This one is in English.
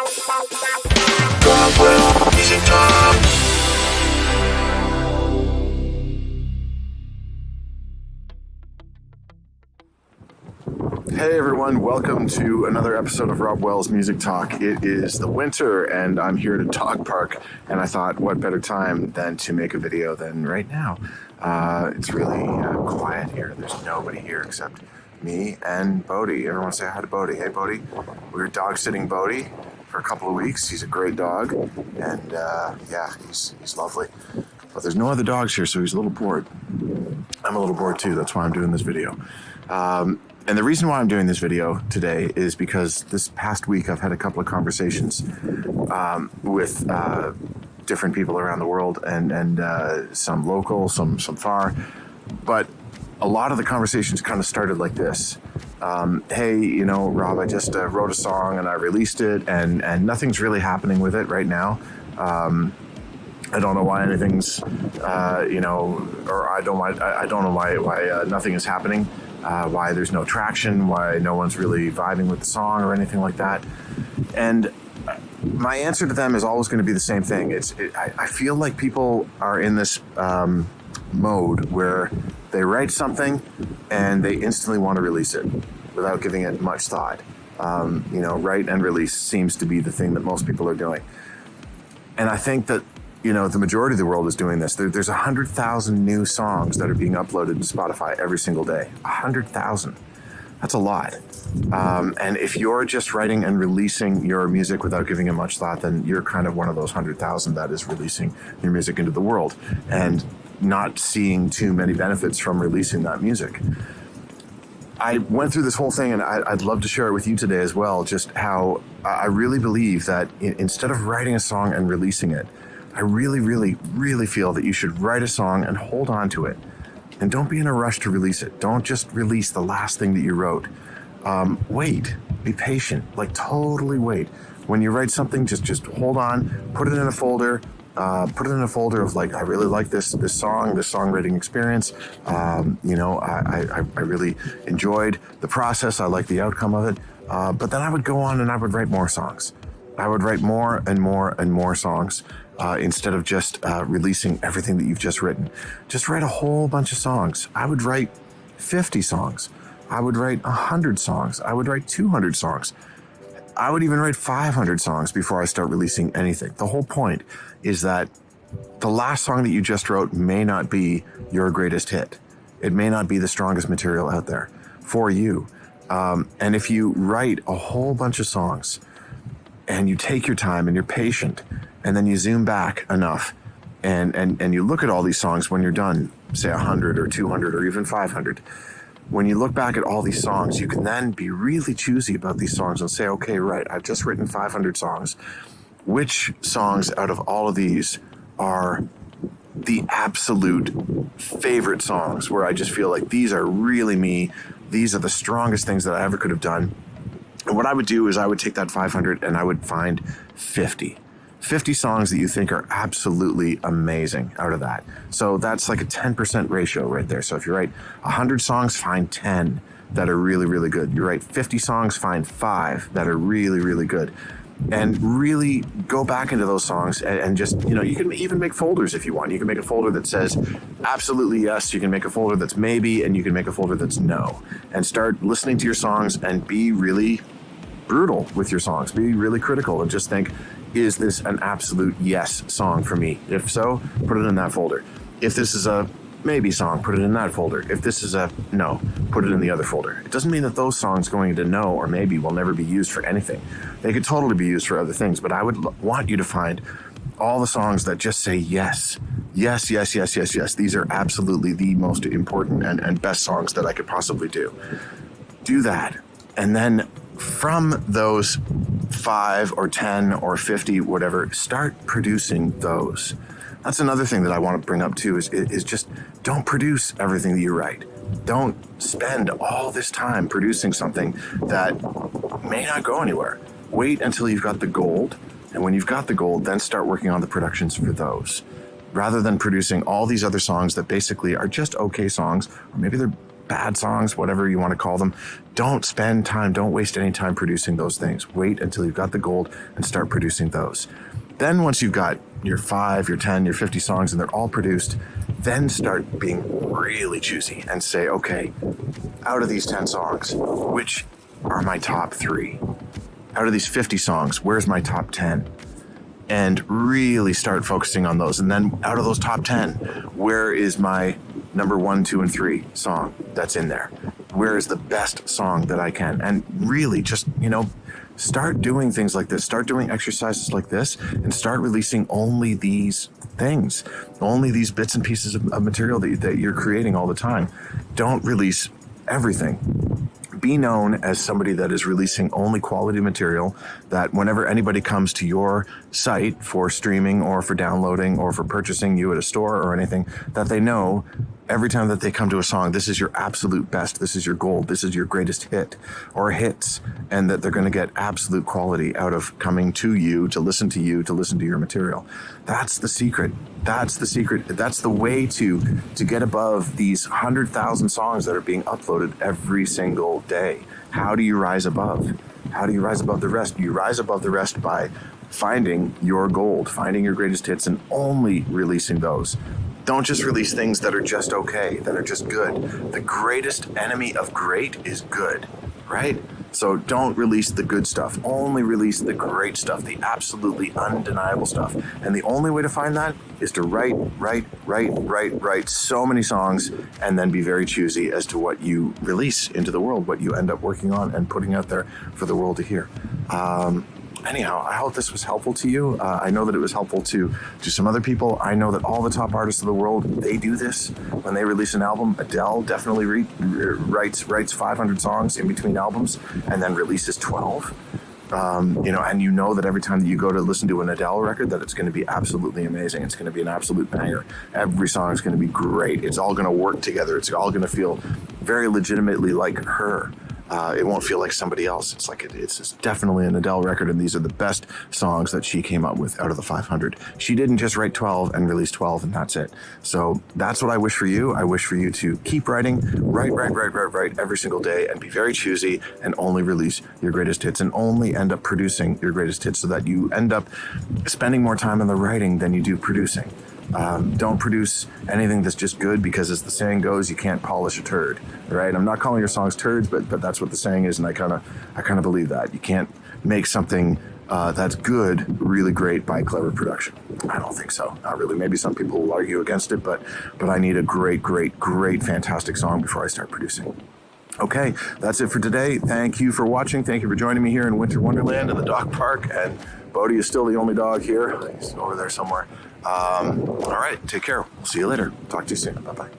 Hey everyone, welcome to another episode of Rob Wells Music Talk. It is the winter and I'm here at a dog park, and I thought what better time than to make a video than right now. It's really quiet here. There's nobody here except me and Bodie. Everyone say hi to Bodie. Hey Bodie. We were dog sitting Bodie for a couple of weeks. He's a great dog, and he's lovely. But there's no other dogs here, so he's a little bored. I'm a little bored too. That's why I'm doing this video. And the reason why I'm doing this video today is because this past week I've had a couple of conversations with different people around the world, and some local, some far. But a lot of the conversations kind of started like this. Hey, you know, Rob, I just wrote a song and I released it, and nothing's really happening with it right now. I don't know why anything's, or I don't know why nothing is happening. Why there's no traction, why no one's really vibing with the song or anything like that. And my answer to them is always going to be the same thing. I feel like people are in this mode where they write something and they instantly want to release it without giving it much thought. Write and release seems to be the thing that most people are doing. And I think that the majority of the world is doing this. There's 100,000 new songs that are being uploaded to Spotify every single day. 100,000. That's a lot. And if you're just writing and releasing your music without giving it much thought, then you're kind of one of those 100,000 that is releasing your music into the world and not seeing too many benefits from releasing that music. I went through this whole thing, and I'd love to share it with you today as well, just how I really believe that instead of writing a song and releasing it, I really, really, really feel that you should write a song and hold on to it. And don't be in a rush to release it. Don't just release the last thing that you wrote. Wait, be patient, totally wait. When you write something, just hold on, put it in a folder, of I really like this songwriting experience. I really enjoyed the process. I like the outcome of it. But then I would go on and I would write more songs. I would write more and more and more songs. Instead of just releasing everything that you've just written. Just write a whole bunch of songs. I would write 50 songs. I would write 100 songs. I would write 200 songs. I would even write 500 songs before I start releasing anything. The whole point is that the last song that you just wrote may not be your greatest hit. It may not be the strongest material out there for you. And if you write a whole bunch of songs and you take your time and you're patient, and then you zoom back enough and you look at all these songs when you're done, say 100 or 200 or even 500. When you look back at all these songs, you can then be really choosy about these songs and say, okay, right, I've just written 500 songs. Which songs out of all of these are the absolute favorite songs where I just feel like these are really me. These are the strongest things that I ever could have done. And what I would do is I would take that 500 and I would find 50 songs that you think are absolutely amazing out of that. So that's like a 10% ratio right there. So if you write 100 songs, find 10 that are really, really good. You write 50 songs, find 5 that are really, really good. And really go back into those songs and just, you can even make folders if you want. You can make a folder that says absolutely yes. You can make a folder that's maybe, and you can make a folder that's no. And start listening to your songs and be really brutal with your songs. Be really critical and just think, is this an absolute yes song for me? If so, put it in that folder. If this is a maybe song, put it in that folder. If this is a no, put it in the other folder. It doesn't mean that those songs going into no or maybe will never be used for anything. They could totally be used for other things, but I would want you to find all the songs that just say yes. Yes, yes, yes, yes, yes. These are absolutely the most important and best songs that I could possibly do. Do that. And then from those 5 or 10 or 50, whatever, start producing those. That's another thing that I want to bring up too, is just don't produce everything that you write. Don't spend all this time producing something that may not go anywhere. Wait until you've got the gold, and when you've got the gold, then start working on the productions for those. Rather than producing all these other songs that basically are just okay songs, or maybe they're bad songs, whatever you want to call them. Don't spend time, don't waste any time producing those things. Wait until you've got the gold and start producing those. Then once you've got your 5, your 10, your 50 songs and they're all produced, then start being really choosy and say, okay, out of these 10 songs, which are my top 3? Out of these 50 songs, where's my top 10? And really start focusing on those. And then out of those top 10, where is my number 1, 2, and 3 song that's in there? Where is the best song that I can? And really just, start doing things like this. Start doing exercises like this and start releasing only these things, only these bits and pieces of material that you're creating all the time. Don't release everything. Be known as somebody that is releasing only quality material, that whenever anybody comes to your site for streaming or for downloading or for purchasing you at a store or anything, that they know every time that they come to a song, this is your absolute best, this is your gold, this is your greatest hit or hits, and that they're going to get absolute quality out of coming to you, to listen to your material. That's the secret. That's the secret. That's the way to get above these 100,000 songs that are being uploaded every single day. How do you rise above? How do you rise above the rest? You rise above the rest by finding your gold, finding your greatest hits, and only releasing those. Don't just release things that are just okay, that are just good. The greatest enemy of great is good, right? So don't release the good stuff. Only release the great stuff, the absolutely undeniable stuff. And the only way to find that is to write so many songs and then be very choosy as to what you release into the world, what you end up working on and putting out there for the world to hear. Anyhow, I hope this was helpful to you. I know that it was helpful to some other people. I know that all the top artists of the world, they do this when they release an album. Adele definitely writes 500 songs in between albums and then releases 12. And you know that every time that you go to listen to an Adele record that it's going to be absolutely amazing. It's going to be an absolute banger. Every song is going to be great. It's all going to work together. It's all going to feel very legitimately like her. It won't feel like somebody else. It's definitely an Adele record, and these are the best songs that she came up with out of the 500. She didn't just write 12 and release 12 and that's it. So that's what I wish for you. I wish for you to keep writing, write every single day and be very choosy and only release your greatest hits and only end up producing your greatest hits so that you end up spending more time on the writing than you do producing. Don't produce anything that's just good because, as the saying goes, you can't polish a turd, right? I'm not calling your songs turds, but that's what the saying is, and I kind of believe that. You can't make something that's good really great by clever production. I don't think so. Not really. Maybe some people will argue against it, but I need a great, fantastic song before I start producing. Okay, that's it for today. Thank you for watching. Thank you for joining me here in Winter Wonderland in the dog park. And Bodhi is still the only dog here. He's over there somewhere. All right, take care. We'll see you later. Talk to you soon. Bye-bye.